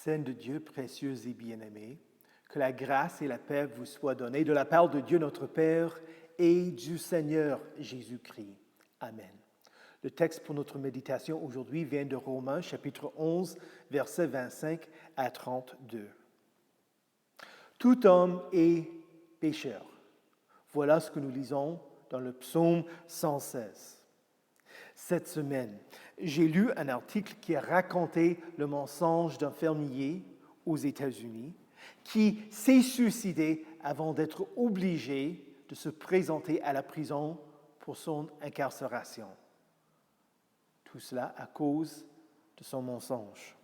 Saints de Dieu, précieux et bien-aimés, que la grâce et la paix vous soient données de la part de Dieu notre Père et du Seigneur Jésus-Christ. Amen. Le texte pour notre méditation aujourd'hui vient de Romains, chapitre 11, versets 25 à 32. Tout homme est pécheur. Voilà ce que nous lisons dans le psaume 116. Cette semaine, j'ai lu un article qui a raconté le mensonge d'un fermier aux États-Unis qui s'est suicidé avant d'être obligé de se présenter à la prison pour son incarcération. Tout cela à cause de son mensonge.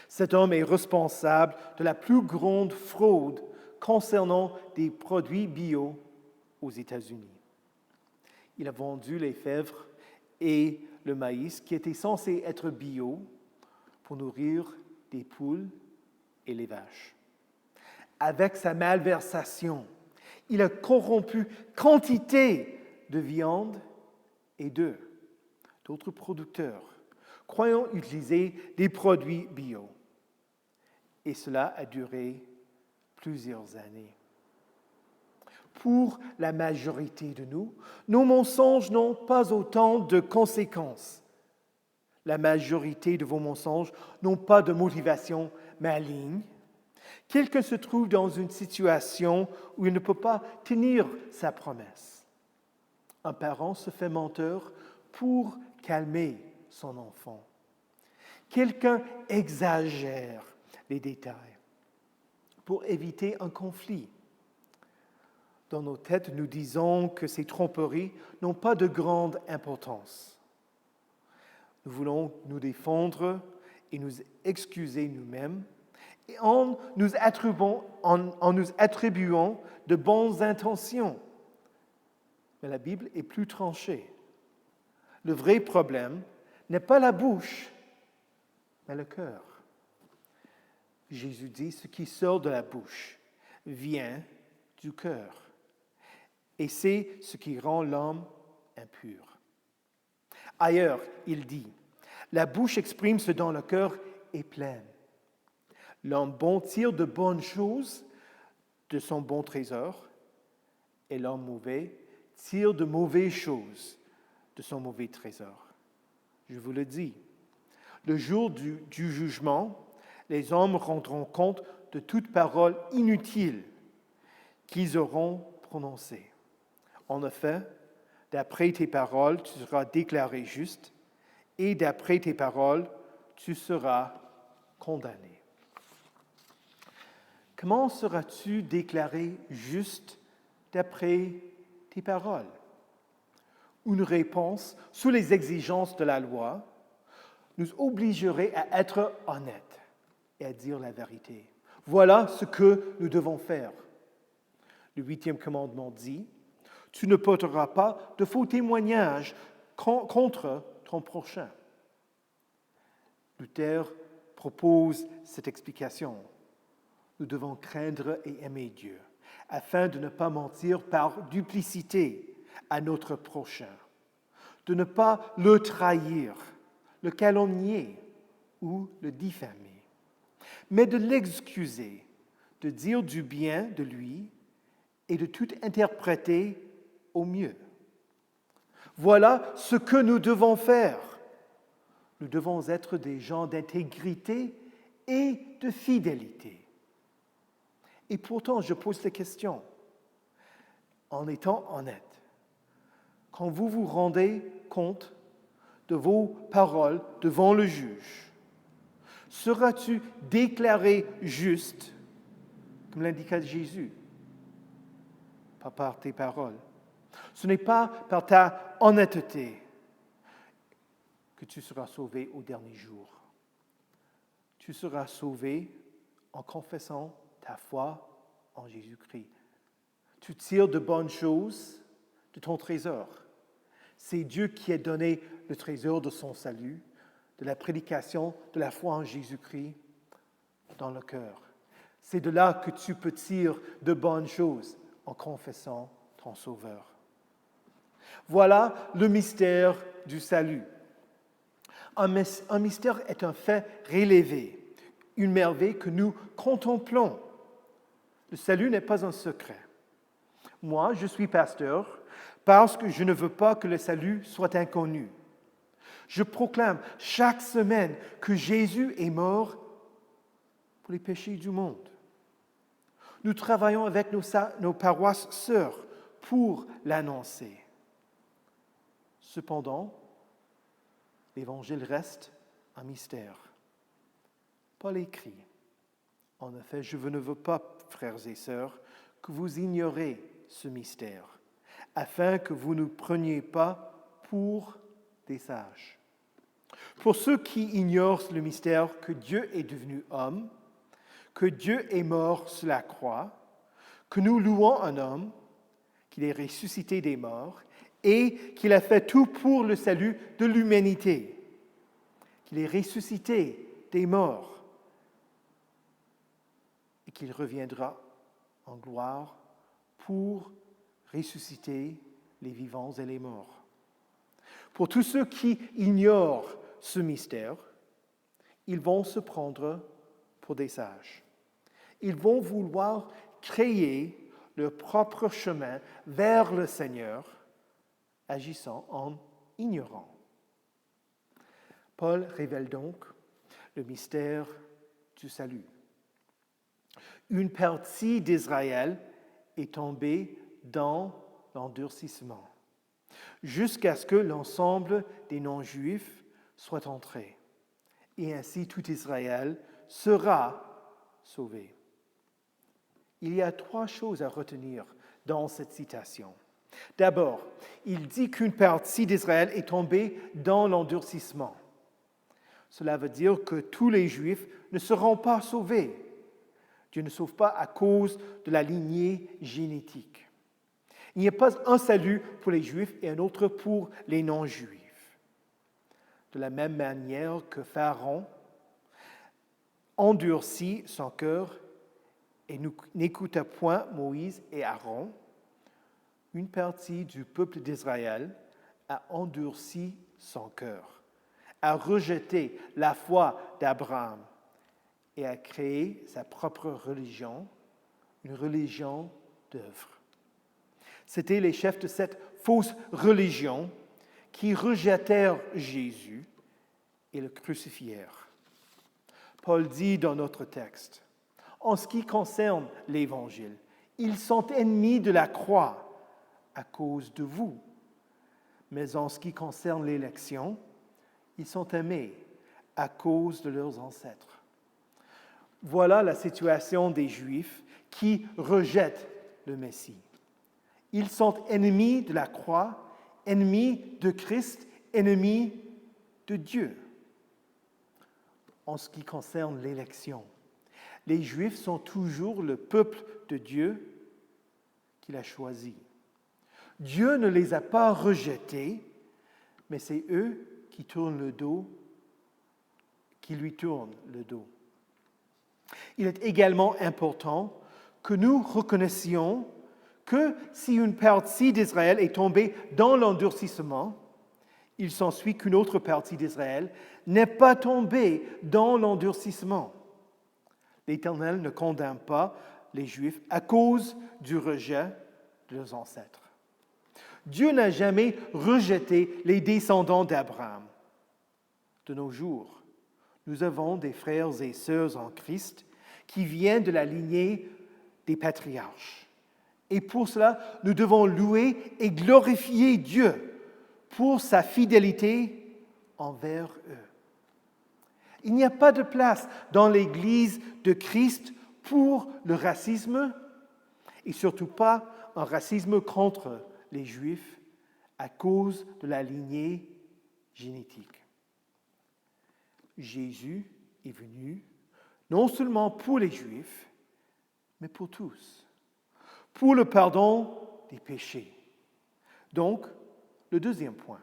Cet homme est responsable de la plus grande fraude concernant des produits bio aux États-Unis. Il a vendu les fèves et le maïs qui étaient censés être bio pour nourrir des poules et les vaches. Avec sa malversation, il a corrompu quantité de viande et d'œufs d'autres producteurs, croyant utiliser des produits bio. Et cela a duré plusieurs années. Pour la majorité de nous, nos mensonges n'ont pas autant de conséquences. La majorité de vos mensonges n'ont pas de motivation maligne. Quelqu'un se trouve dans une situation où il ne peut pas tenir sa promesse. Un parent se fait menteur pour calmer son enfant. Quelqu'un exagère les détails pour éviter un conflit. Dans nos têtes, nous disons que ces tromperies n'ont pas de grande importance. Nous voulons nous défendre et nous excuser nous-mêmes et en nous attribuant de bonnes intentions. Mais la Bible est plus tranchée. Le vrai problème n'est pas la bouche, mais le cœur. Jésus dit, ce qui sort de la bouche vient du cœur. Et c'est ce qui rend l'homme impur. Ailleurs, il dit, la bouche exprime ce dont le cœur est plein. L'homme bon tire de bonnes choses de son bon trésor, et l'homme mauvais tire de mauvaises choses de son mauvais trésor. Je vous le dis, le jour du jugement, les hommes rendront compte de toute parole inutile qu'ils auront prononcée. En effet, d'après tes paroles, tu seras déclaré juste, et d'après tes paroles, tu seras condamné. Comment seras-tu déclaré juste d'après tes paroles? Une réponse sous les exigences de la loi nous obligerait à être honnêtes et à dire la vérité. Voilà ce que nous devons faire. Le 8e commandement dit, « Tu ne porteras pas de faux témoignages contre ton prochain. » Luther propose cette explication. Nous devons craindre et aimer Dieu, afin de ne pas mentir par duplicité à notre prochain, de ne pas le trahir, le calomnier ou le diffamer, mais de l'excuser, de dire du bien de lui et de tout interpréter au mieux. Voilà ce que nous devons faire. Nous devons être des gens d'intégrité et de fidélité. Et pourtant, je pose la question, en étant honnête, quand vous vous rendez compte de vos paroles devant le juge, seras-tu déclaré juste, comme l'indiqua Jésus, pas par tes paroles? Ce n'est pas par ta honnêteté que tu seras sauvé au dernier jour. Tu seras sauvé en confessant ta foi en Jésus-Christ. Tu tires de bonnes choses de ton trésor. C'est Dieu qui a donné le trésor de son salut, de la prédication, de la foi en Jésus-Christ dans le cœur. C'est de là que tu peux tirer de bonnes choses en confessant ton Sauveur. Voilà le mystère du salut. Un mystère est un fait relevé, une merveille que nous contemplons. Le salut n'est pas un secret. Moi, je suis pasteur parce que je ne veux pas que le salut soit inconnu. Je proclame chaque semaine que Jésus est mort pour les péchés du monde. Nous travaillons avec nos paroisses sœurs pour l'annoncer. Cependant, l'Évangile reste un mystère. Paul écrit, en effet, je ne veux pas, frères et sœurs, que vous ignorez ce mystère, afin que vous ne preniez pas pour des sages. Pour ceux qui ignorent le mystère que Dieu est devenu homme, que Dieu est mort sur la croix, que nous louons un homme, qu'il est ressuscité des morts et qu'il a fait tout pour le salut de l'humanité, qu'il est ressuscité des morts et qu'il reviendra en gloire pour ressusciter les vivants et les morts. Pour tous ceux qui ignorent ce mystère, ils vont se prendre pour des sages. Ils vont vouloir créer leur propre chemin vers le Seigneur, agissant en ignorant. Paul révèle donc le mystère du salut. Une partie d'Israël est tombée dans l'endurcissement, jusqu'à ce que l'ensemble des non-juifs soit entré. Et ainsi tout Israël sera sauvé. Il y a 3 choses à retenir dans cette citation. D'abord, il dit qu'une partie d'Israël est tombée dans l'endurcissement. Cela veut dire que tous les Juifs ne seront pas sauvés. Dieu ne sauve pas à cause de la lignée génétique. Il n'y a pas un salut pour les Juifs et un autre pour les non-Juifs. De la même manière que Pharaon endurcit son cœur et n'écouta point Moïse et Aaron, une partie du peuple d'Israël a endurci son cœur, a rejeté la foi d'Abraham et a créé sa propre religion, une religion d'œuvre. C'étaient les chefs de cette fausse religion qui rejetèrent Jésus et le crucifièrent. Paul dit dans notre texte, en ce qui concerne l'Évangile, ils sont ennemis de la croix à cause de vous. Mais en ce qui concerne l'élection, ils sont aimés à cause de leurs ancêtres. Voilà la situation des Juifs qui rejettent le Messie. Ils sont ennemis de la croix, ennemis de Christ, ennemis de Dieu. En ce qui concerne l'élection, les Juifs sont toujours le peuple de Dieu qu'il a choisi. Dieu ne les a pas rejetés, mais c'est eux qui lui tournent le dos. Il est également important que nous reconnaissions que si une partie d'Israël est tombée dans l'endurcissement, il s'ensuit qu'une autre partie d'Israël n'est pas tombée dans l'endurcissement. L'Éternel ne condamne pas les Juifs à cause du rejet de leurs ancêtres. Dieu n'a jamais rejeté les descendants d'Abraham. De nos jours, nous avons des frères et sœurs en Christ qui viennent de la lignée des patriarches. Et pour cela, nous devons louer et glorifier Dieu pour sa fidélité envers eux. Il n'y a pas de place dans l'Église de Christ pour le racisme et surtout pas un racisme contre les Juifs à cause de la lignée génétique. Jésus est venu non seulement pour les Juifs, mais pour tous, pour le pardon des péchés. Donc, le deuxième point.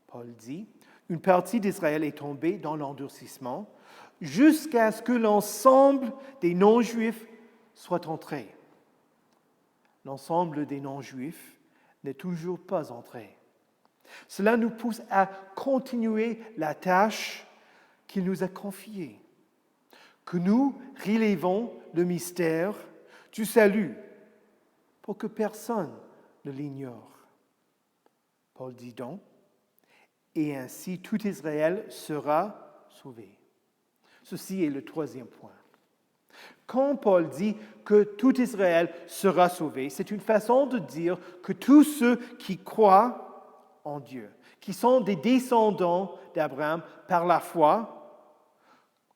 Paul dit, une partie d'Israël est tombée dans l'endurcissement jusqu'à ce que l'ensemble des non-juifs soit entré. L'ensemble des non-juifs n'est toujours pas entré. Cela nous pousse à continuer la tâche qu'il nous a confiée. que nous relevons le mystère du salut pour que personne ne l'ignore. Paul dit donc, et ainsi tout Israël sera sauvé. Ceci est le troisième point. Quand Paul dit que tout Israël sera sauvé, c'est une façon de dire que tous ceux qui croient en Dieu, qui sont des descendants d'Abraham par la foi,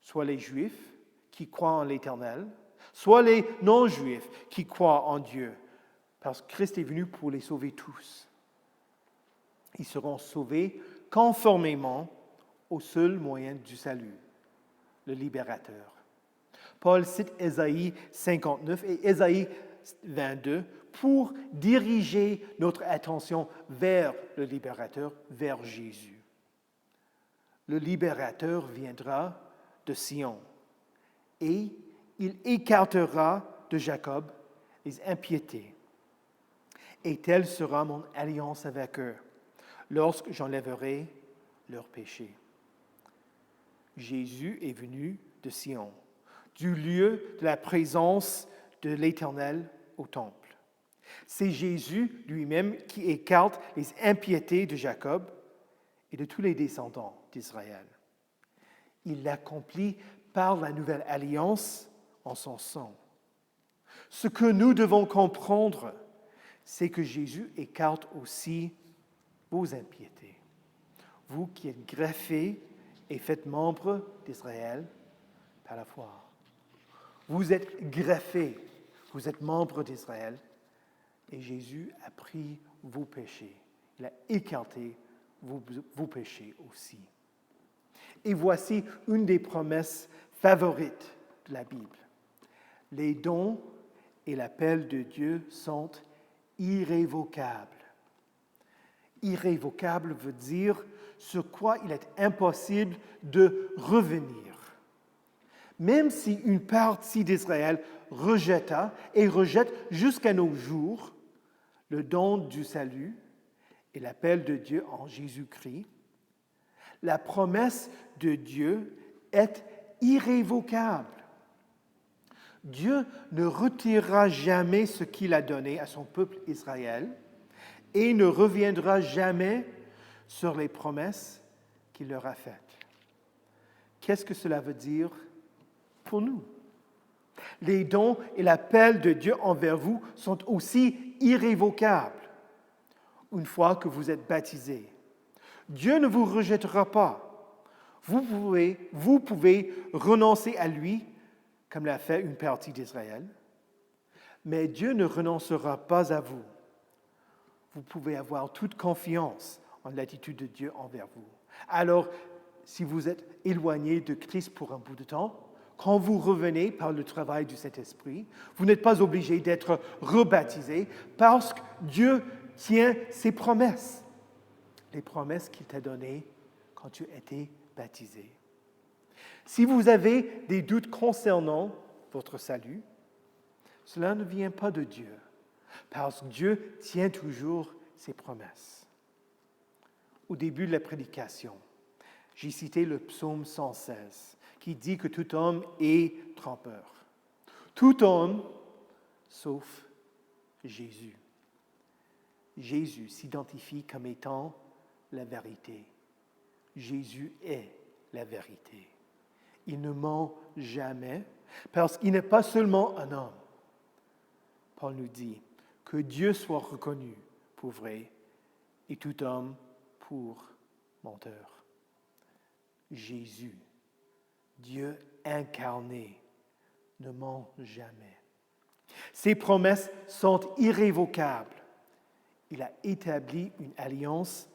soit les Juifs qui croient en l'Éternel, soit les non-Juifs qui croient en Dieu, parce que Christ est venu pour les sauver tous. Ils seront sauvés conformément au seul moyen du salut, le libérateur. Paul cite Ésaïe 59 et Ésaïe 22 pour diriger notre attention vers le libérateur, vers Jésus. Le libérateur viendra de Sion et il écartera de Jacob les impiétés. Et telle sera mon alliance avec eux, lorsque j'enlèverai leurs péchés. Jésus est venu de Sion, du lieu de la présence de l'Éternel au temple. C'est Jésus lui-même qui écarte les impiétés de Jacob et de tous les descendants d'Israël. Il l'accomplit par la nouvelle alliance en son sang. Ce que nous devons comprendre, c'est que Jésus écarte aussi vos impiétés. Vous qui êtes greffés et faites membre d'Israël par la foi. Vous êtes greffés, vous êtes membre d'Israël et Jésus a pris vos péchés. Il a écarté vos péchés aussi. Et voici une des promesses favorites de la Bible. Les dons et l'appel de Dieu sont irrévocables. Irrévocable veut dire sur quoi il est impossible de revenir. Même si une partie d'Israël rejeta et rejette jusqu'à nos jours le don du salut et l'appel de Dieu en Jésus-Christ, la promesse de Dieu est irrévocable. Dieu ne retirera jamais ce qu'il a donné à son peuple Israël et ne reviendra jamais sur les promesses qu'il leur a faites. Qu'est-ce que cela veut dire pour nous? Les dons et l'appel de Dieu envers vous sont aussi irrévocables une fois que vous êtes baptisés. Dieu ne vous rejettera pas. Vous pouvez renoncer à lui, comme l'a fait une partie d'Israël, mais Dieu ne renoncera pas à vous. Vous pouvez avoir toute confiance en l'attitude de Dieu envers vous. Alors, si vous êtes éloigné de Christ pour un bout de temps, quand vous revenez par le travail du Saint-Esprit, vous n'êtes pas obligé d'être rebaptisé parce que Dieu tient ses promesses, les promesses qu'il t'a données quand tu étais baptisé. Si vous avez des doutes concernant votre salut, cela ne vient pas de Dieu, parce que Dieu tient toujours ses promesses. Au début de la prédication, j'ai cité le psaume 116, qui dit que tout homme est trompeur. Tout homme, sauf Jésus. Jésus s'identifie comme étant la vérité. Jésus est la vérité. Il ne ment jamais parce qu'il n'est pas seulement un homme. Paul nous dit que Dieu soit reconnu pour vrai et tout homme pour menteur. Jésus, Dieu incarné, ne ment jamais. Ses promesses sont irrévocables. Il a établi une alliance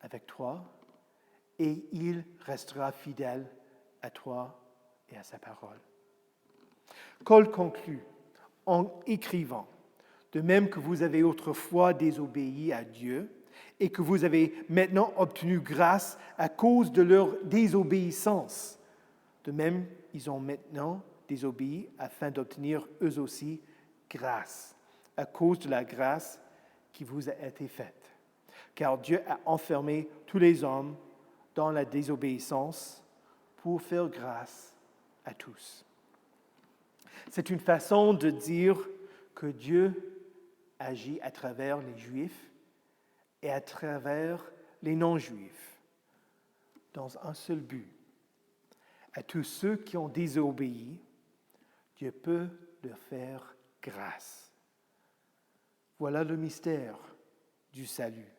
avec toi et il restera fidèle à toi et à sa parole. Paul conclut en écrivant, de même que vous avez autrefois désobéi à Dieu et que vous avez maintenant obtenu grâce à cause de leur désobéissance, de même ils ont maintenant désobéi afin d'obtenir eux aussi grâce, à cause de la grâce qui vous a été faite. Car Dieu a enfermé tous les hommes dans la désobéissance pour faire grâce à tous. C'est une façon de dire que Dieu agit à travers les Juifs et à travers les non-Juifs, dans un seul but. À tous ceux qui ont désobéi, Dieu peut leur faire grâce. Voilà le mystère du salut.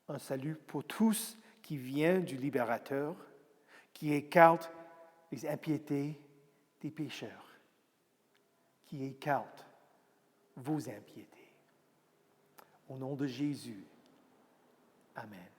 Un salut pour tous qui vient du libérateur, qui écarte les impiétés des pécheurs, qui écarte vos impiétés. Au nom de Jésus, Amen.